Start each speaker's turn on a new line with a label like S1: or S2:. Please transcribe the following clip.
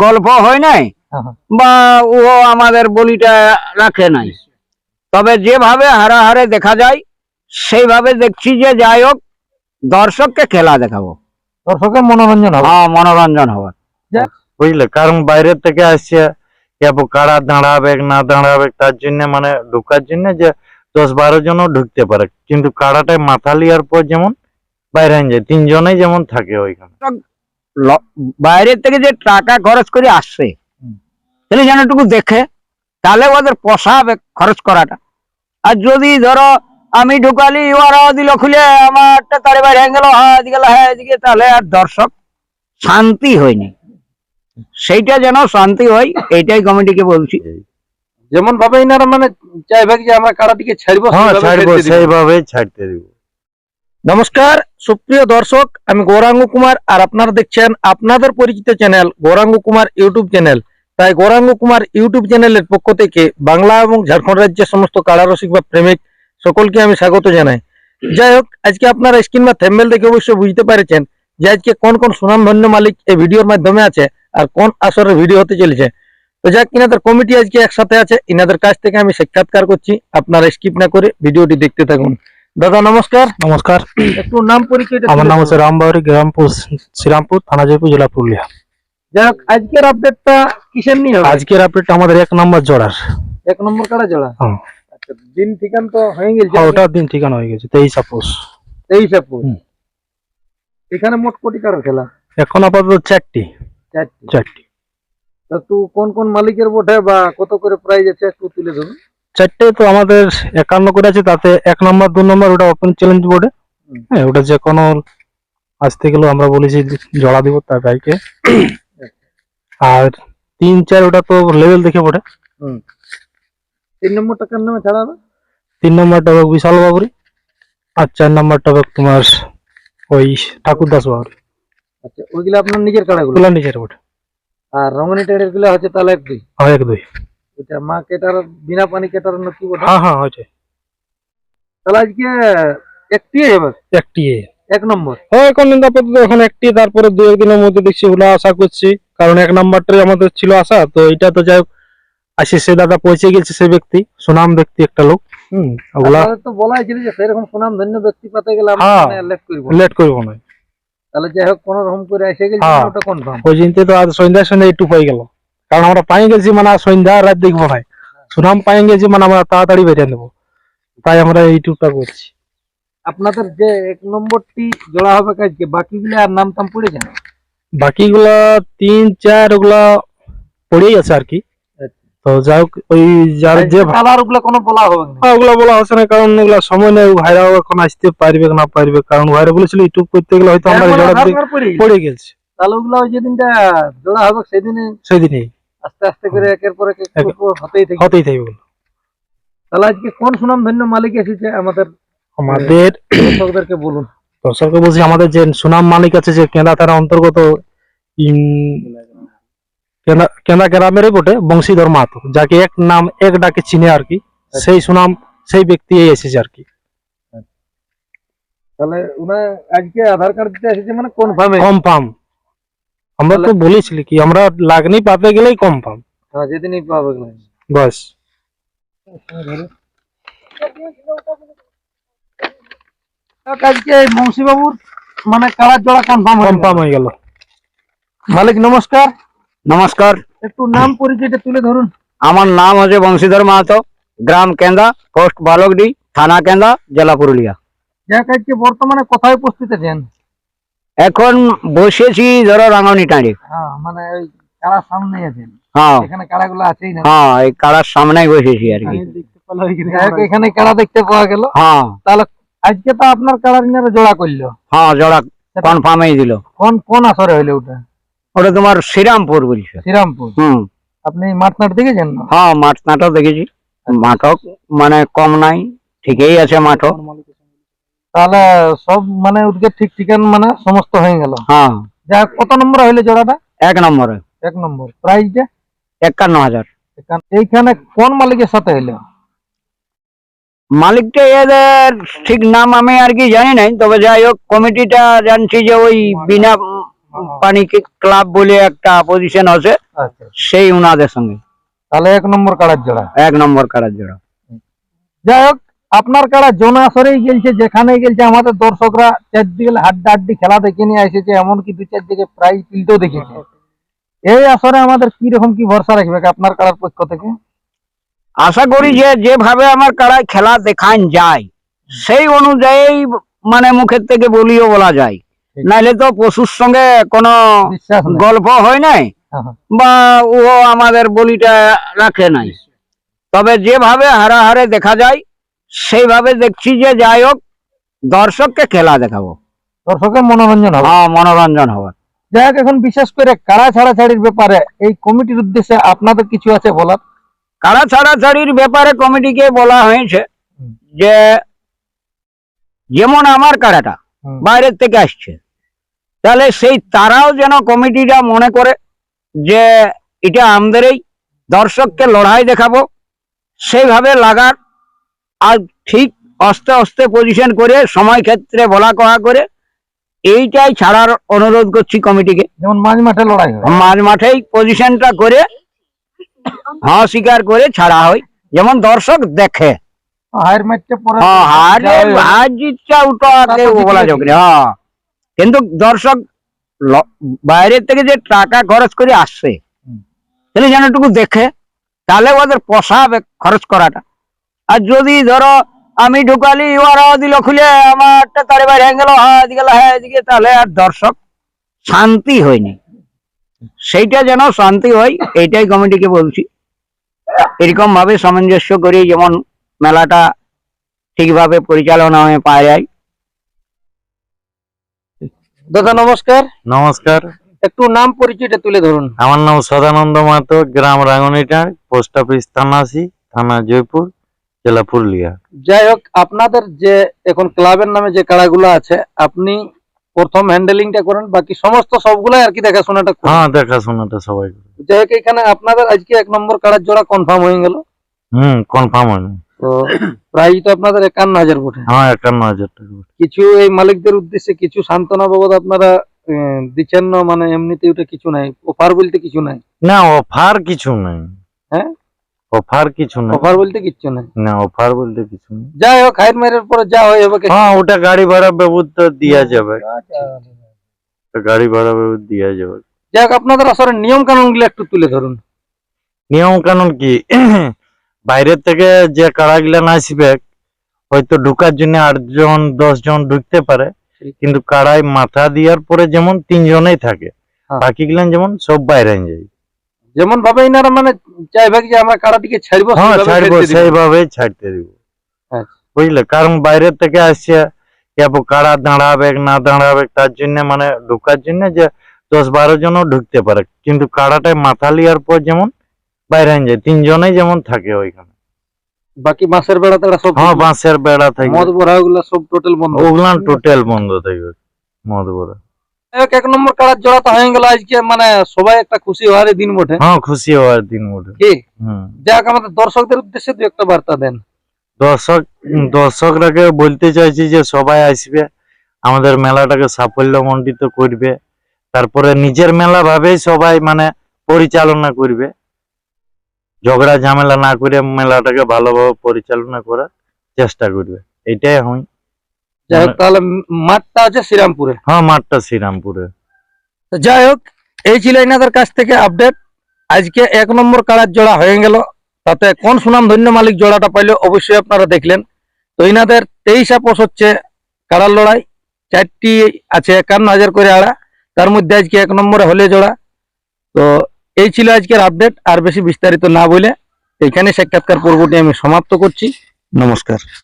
S1: গল্প হয় নাই বা ও আমাদের বলিটা রাখে নাই, তবে যেভাবে হারাহারে দেখা যায় সেইভাবে দেখছি যে যাই হোক দর্শককে খেলা দেখাবো,
S2: দর্শকের মনোরঞ্জন হবে।
S1: হ্যাঁ মনোরঞ্জন হবে,
S3: বুঝলে, কারণ বাইরে থেকে আসছে কারা দাঁড়াবে না দাঁড়াবে তার জন্য মানে ঢুকার জন্য যে 10-12 জনও ঢুকতে পারে, কিন্তু কারাটায় মাথা লিয়ার পর যেমন বাইরে যায় 3 জনেই যেমন থাকে ওইখানে।
S1: বাইরের থেকে যে টাকা খরচ করে আসছে তাহলে যেন একটু দেখে, তাহলে ওদের পোষাবে খরচ করাটা। আর যদি ধরো আমি ঢুকালি ওরা দিল খুলে আমারটা তারে বাইরে হয়ে গেল হ্যাঁ এদিকে, তাহলে আর দর্শক শান্তি হয়নি, সেইটা যেন শান্তি হয় এইটাই কমিটিকে বলছি।
S2: যেমন ভাবে ইনারা মানে চাইবে যে আমরা কারাটিকে ছাড়বো,
S3: সেইভাবেই ছাড়তে দিব।
S2: নমস্কার সুপ্রিয় দর্শক, আমি গৌরাঙ্গ কুমার আর আপনারা দেখছেন আপনাদের পরিচিত channel Gouranga Kumar YouTube channel. তাই গৌরাঙ্গ কুমার ইউটিউব চ্যানেলের পক্ষ থেকে বাংলা এবং ঝাড়খণ্ড রাজ্যের সমস্ত কারারসিক বা প্রেমিক সকলকে আমি স্বাগত জানাই। যাই হোক, আজকে আপনারা স্ক্রিন বা থাম্বনেল দেখে অবশ্যই বুঝতে পেরেছেন যে আজকে কোন কোন সুনামধন্য মালিক এই ভিডিওর মাধ্যমে আছে আর কোন আসরের ভিডিও হতে চলেছে। তো যাক, ইনাদের কমিটি আজকে একসাথে আছে, ইনাদের কাছ থেকে আমি সাক্ষাৎকার করছি, আপনারা স্কিপ না করে ভিডিওটি দেখতে থাকুন। দাদা নমস্কার।
S4: নমস্কার,
S2: একটু নাম পরিচয়।
S4: আমার নাম হচ্ছে রামবাড়ি, গ্রাম শ্রীরামপুর, থানা জয়পুর, জেলা পুরুলিয়া।
S2: যাই হোক, আজকের আপডেটটা কিসের নিয়ে হবে?
S4: আজকের আপডেট আমাদের 1 নম্বর জোড়ার
S2: 1 নম্বর কারা জোড়া।
S4: হ্যাঁ,
S2: আচ্ছা, দিন ঠিকানা তো হয়ে গেছে।
S4: ওটা দিন ঠিকানা হয়ে গেছে 23 আপোষ।
S2: 23 এপ্রিল। এখানে মোট কোটি কারার খেলা
S4: এখন আপাতত 4টি।
S2: তা তুই কোন কোন মালিকের বটে বা কত করে প্রাইস আছে একটু তুলে ধরুন।
S4: 4টে তো আমাদের 51 করে আছে, তাতে 1 নম্বর 2 নম্বর ওটা ওপেন চ্যালেঞ্জ বোর্ডে। হ্যাঁ, ওটা যে কোনো আসতে গেলেও আমরা বলেছি জোড়া দিব তার ভাইকে। আর 3-4 ওটা তো লেভেল দেখে বটে।
S2: 3 নম্বর টাকার নামে ছাড়া হবে।
S4: 3 নম্বরটা হবে বিশাল বাবুরি, আর 4 নম্বরটা হবে তোমার ওই ঠাকুর দাস বাবুরি।
S2: আচ্ছা, ওইগুলো আপনার নিজের কাড়াগুলো?
S4: ওগুলা নিজের বটে।
S2: আর রঙিনী টেডের গুলো হচ্ছে তাহলে 1-2।
S4: হ্যাঁ, 1-2।
S2: ওইটা মা কেটার বিনা পানি কেটার নকি বটে।
S4: হ্যাঁ হয়েছে।
S2: তাহলে আজকে একটি হবে।
S4: একটি
S2: 1 নম্বর।
S4: এখন আপাতত এখন একটি, তারপরে 2-1 দিনের মধ্যে দেখছি ওগুলো আশা করছি, কারণ 1 নাম্বারটাই আমাদের ছিল আশা। তো এটা তো যাই হোক আসে, সে দাদা পৌঁছে গেছে, সে ব্যক্তি সুনাম ব্যক্তি একটা লোক। ওগুলা
S2: তো বলা হয়েছিল যে সেরকম সুনাম ধন্য ব্যক্তি পাতে গেলে
S4: লেট করবো না।
S2: তাহলে যাই হোক কোন রকম করে এসে গেছে, ওটা কনফার্ম।
S4: ওই চিন্তা তো আজ সন্ধ্যা একটু হয়ে গেল, কারণ আমরা পাই গেছি মানে সন্ধ্যা রাত দেখবো না, সুনাম পাই গেছি মানে আমরা তাড়াতাড়ি বেরিয়ে নেবো, তাই আমরা এইটুকটা করছি।
S2: আপনাদের যে 1 নম্বরটি জোড়া হবে আজকে, বাকিগুলো আর নাম টাম পড়ে যায়?
S4: বাকিগুলা 3-4 ওগুলা পড়েই আছে আর কি। তো যাই হোক, ওই যার যে
S2: কালার ওগুলো কোনো বলা হবে না।
S4: ওগুলা বলা হচ্ছে না, কারণ ওগুলা সময় নেই, ভাইরাও এখন আসতে পারবে না পারবে, কারণ ভাইরা বলেছিল ইউটিউব করতে গেলে হয়তো আমরা পড়ে গেছে।
S2: তাহলে ওগুলো ওই যেদিনটা জোড়া হবে
S4: সেদিনই
S2: আস্তে আস্তে করে একের পর এক হতেই
S4: থাকবে।
S2: তাহলে আজকে কোন সুনাম ধন্য মালিক এসেছে আমাদের দর্শকদেরকে বলুন।
S4: দর্শককে বলছি, আমাদের যে সুনাম মালিক আছে যে কেন্দা থানা অন্তর্গত কেন্দা গ্রামেরই বটে বংশীধর মাহাতো, যাকে এক নাম এক ডাকে চিনে আর কি, সেই সুনাম সেই ব্যক্তি এসেছে আর কি।
S2: তাহলে উনি আজকে আধার কার্ড দিতে এসেছে মানে কনফার্ম।
S4: আমরা তো বলেছিলি কি আমরা লাগনি পাতে গেলেই কনফার্ম।
S2: হ্যাঁ, যেদিনই পাবে
S4: বাস।
S2: আজকে বংশী বাবুর মানে কারার জোড়া কনফার্ম
S4: হয়ে গেল।
S2: মালিক নমস্কার।
S1: নমস্কার,
S2: একটু নাম পরিচয়টা তুলে ধরুন।
S1: আমার নাম হচ্ছে বংশীধর মাহাতো, গ্রাম কেন্দা, পোস্ট বালকডি, থানা কেন্দা, জেলা পুরুলিয়া।
S2: যাক, আজকে বর্তমানে কোথায় উপস্থিত আছেন?
S1: এখন বসেছি ধরো রাঙনি টাঁড়ি।
S2: হ্যাঁ, মানে ওই কারার সামনে আছেন।
S1: হ্যাঁ,
S2: এখানে কারাগুলো আছেই না।
S1: হ্যাঁ, এই কারার সামনেই বসেছি আর কি।
S2: এখানে কারা দেখতে পাওয়া গেল।
S1: হ্যাঁ,
S2: তাহলে আজকে তো আপনার কারার ইনারা জোড়া করলো।
S1: হ্যাঁ, জোড়া কনফার্মই দিল।
S2: কোন আসরে হইলো ওটা?
S1: ওটা তোমার শ্রীরামপুর বলছে।
S2: শ্রীরামপুর। আপনি মাঠনাট দেখেছেন?
S1: হ্যাঁ, মাঠ নাটক দেখেছি। মাঠক মানে কম নাই, ঠিকই আছে মাঠক।
S2: তাহলে সব মানে ওদিকে ঠিক ঠিকান মানে সমস্ত হয়ে গেল।
S1: হ্যাঁ।
S2: যা, কত নম্বর হইলো জোড়াটা?
S1: 1 নম্বরে।
S2: 1 নম্বর। প্রাইসটা
S1: 51,000।
S2: এইখানে কোন মালিকের সাথে হইলো?
S1: মালিকটা এদের ঠিক নাম আমি আর কি জানি নাই, তবে যাই হোক কমিটিটা জানছি যে ওই বিনা পানি ক্লাব বলে একটা পজিশন আছে,
S2: আচ্ছা,
S1: সেই উনাদের সঙ্গে
S2: তাহলে 1 নম্বর কাড়ার জোড়া।
S1: 1 নম্বর কাড়ার জোড়া।
S2: যাই হোক, আপনার কাড়া জোন আসরেই গেলছে, যেখানে গেলছে আমাদের দর্শকরা চারদিকে হাড্ডাহাড্ডি খেলা দেখে নিয়ে এসেছে, এমনকি 2-4 দিকে প্রাইজ তুলতেও দেখেছে। এই আসরে আমাদের কি রকম কি ভরসা রাখবে আপনার কাড়ার পক্ষ থেকে?
S1: আশা করি যে যেভাবে আমার কাড়ায় খেলা দেখান যায় সেই অনুযায়ী মানে মুখের থেকে বলিও বলা যায়,
S2: ঠিক।
S1: নাইলে তো পশুর সঙ্গে কোনো
S2: বিশ্বাস নেই।
S1: গল্প হয় নাই
S2: হ্যাঁ, হ্যাঁ।
S1: বা ও আমাদের বলিটা রাখে নাই। তবে যেভাবে হারে দেখা যায় সেইভাবে দেখছি যে যাই হোক দর্শককে খেলা দেখাবো,
S2: দর্শকের মনোরঞ্জন হবে।
S1: হ্যাঁ মনোরঞ্জন হবে।
S2: যাই হোক, এখন বিশেষ করে কাড়া ছাড়াছাড়ির ব্যাপারে এই কমিটির উদ্দেশ্যে আপনাদের কিছু আছে বলার?
S1: কাড়া ছাড়াছাড়ির ব্যাপারে কমিটিকে বলা হয়েছে যে যেমন আমার কাড়াটা
S2: হুম।
S1: বাইরের থেকে আসছে, তাহলে সেই তারাও যেন কমিটিটা মনে করে যে এটা আমাদেরই, দর্শককে লড়াই দেখাবো সেইভাবে লাগার, আর ঠিক আস্তে আস্তে পজিশন করে সময় ক্ষেত্রে বলা কহা করে এইটাই ছাড়ার অনুরোধ করছি কমিটিকে।
S2: যেমন মাঝ মাঠে লড়াই হয়,
S1: মাঝ মাঠেই পজিশনটা করে হ্যাঁ স্বীকার করে ছাড়া হয়, যেমন দর্শক দেখে।
S2: হায়ের ম্যাচটা পরে
S1: হ্যাঁ হার জিতটা ওটা কেউ বলা যাবে না, হ্যাঁ কিন্তু দর্শক বাইরের থেকে যে টাকা খরচ করে আসছে তাহলে যেন একটু দেখে, তাহলে ওদের পোষাবে খরচ করাটা। আর যদি ধরো আমি ঢুকালি ওরা দিল খুলে আমারটা তারে বাইরে হয়ে গেল, হ্যাঁ এদিকে হ্যাঁ এদিকে, তাহলে আর দর্শক শান্তি হয়নি, সেইটা যেন শান্তি হয় এইটাই কমিটিকে বলছি। এরকম ভাবে সামঞ্জস্য করে যেমন মেলাটা ঠিকভাবে পরিচালনা হয়ে পাওয়া যায়।
S2: দাদা নমস্কার,
S3: নমস্কার,
S2: একটু নাম পরিচয়টা তুলে ধরুন।
S3: আমার নাম সদানন্দ মাহাতো, গ্রাম রাঙ্গুনিটার, পোস্ট অফিস থানাসি, থানা জয়পুর, জেলা পুরুলিয়া।
S2: যাই হোক, আপনাদের যে এখন ক্লাবের নামে যে কাড়াগুলো আছে আপনি প্রথম হ্যান্ডেলিংটা করেন, বাকি সমস্ত সবগুলাই আর কি দেখাশোনাটা করেন।
S3: হ্যাঁ, দেখাশোনাটা সবাই করে।
S2: যাই হোক, এখানে আপনাদের আজকে 1 নম্বর কাড়ার জোড়া কনফার্ম হয়ে গেল।
S3: কনফার্ম হয়নি।
S2: তো প্রাইজ তো আপনাদের 51,000 বটে।
S3: হ্যাঁ, 51,000 টাকা।
S2: কিছু এই মালিকদের উদ্দেশ্যে কিছু সান্ত্বনা বাবদ আপনারা দিচ্ছেন না? মানে এমনিতে ওটা কিছু নাই, অফার বলতে কিছু নাই?
S3: না, অফার কিছু নাই।
S2: হ্যাঁ,
S3: অফার কিছু নাই।
S2: অফার বলতে কিছু নাই।
S3: না, অফার বলতে কিছু নেই।
S2: যাই হোক, হাইট মারের পরে যা হয় হবে।
S3: হ্যাঁ, ওটা গাড়ি ভাড়া ব্যবস্থা দিয়া যাবে, গাড়ি ভাড়া ব্যবস্থা দিয়া যাবে।
S2: যাই হোক, আপনাদের আসলে নিয়ম কানুন গুলো একটু তুলে ধরুন।
S3: নিয়ম কানুন কি, বাইরের থেকে যে কাড়াগুলা আসবে হয়তো ঢুকার জন্য 8 জন 10 জন ঢুকতে পারে, কিন্তু কাড়াই মাথা দেওয়ার পরে যেমন 3 জনেই থাকে,
S2: হ্যাঁ।
S3: বাকি গুলান যেমন সব বাইরে যায়।
S2: যেমন ভাবে ইনারা মানে চাইবে যে আমরা কাড়াটিকে ছাড়বো,
S3: হ্যাঁ,
S2: সেইভাবে
S3: ছাড়বো,
S2: ছেড়ে দিব।
S3: সেইভাবেই ছাড়তে দিব।
S2: আচ্ছা।
S3: বুঝলে, কারণ বাইরের থেকে আসছে কেবল কাড়া দাঁড়াবে না দাঁড়াবে তার জন্য মানে ঢুকার জন্য যে 10-12 জনও ঢুকতে পারে, কিন্তু কাড়াটায় মাথা লিয়ার পর যেমন বাইরে যায় 3 জনেই যেমন থাকে ওইখানে।
S2: বাকি বাঁশের বেড়া তেড়া সব,
S3: হ্যাঁ, বাঁশের বেড়া থাকে,
S2: মদ ভরা ওগুলা সব টোটাল বন্ধ।
S3: ওগুলা টোটাল বন্ধ থাকবে, মদ ভরা।
S2: যাই হোক, 1 নম্বর কাড়ার জোড়া তো হয়ে গেল আজকে, মানে সবাই একটা খুশি হওয়ার দিন বটে।
S3: হ্যাঁ, খুশি হওয়ার দিন ওঠে।
S2: কি
S3: হুম।
S2: যাই হোক, আমাদের দর্শকদের উদ্দেশ্যে দু একটা বার্তা দেন।
S3: দর্শকরাকে বলতে চাইছি যে সবাই আসবে, আমাদের মেলাটাকে সাফল্যমণ্ডিত করবে, তারপরে নিজের মেলা ভাবেই সবাই মানে পরিচালনা করবে, ঝগড়া ঝামেলা না করে মেলাটাকে ভালোভাবে পরিচালনা করার চেষ্টা করবে, এটাই হয়।
S2: যাই হোক, তাহলে মাঠটা আছে শ্রীরামপুরে।
S3: হ্যাঁ, মাঠটা শ্রীরামপুরে।
S2: তো যাই হোক, এই ছিল এনাদের কাছ থেকে আপডেট। আজকে 1 নম্বর কাড়ার জোড়া হয়ে গেল, তাতে কোন সুনাম ধন্য মালিক জোড়াটা পাইলো অবশ্যই আপনারা দেখলেন। তো এনাদের 23 আপোষ হচ্ছে কাড়ার লড়াই, 4টি আছে 51,000 করে আড়া, তার মধ্যে আজকে 1 নম্বরে হলে জোড়া। তো এই ছিল আজকের আপডেট, আর বেশি বিস্তারিত না বলে এখানে সাক্ষাৎকার পর্বটি আমি সমাপ্ত করছি। নমস্কার।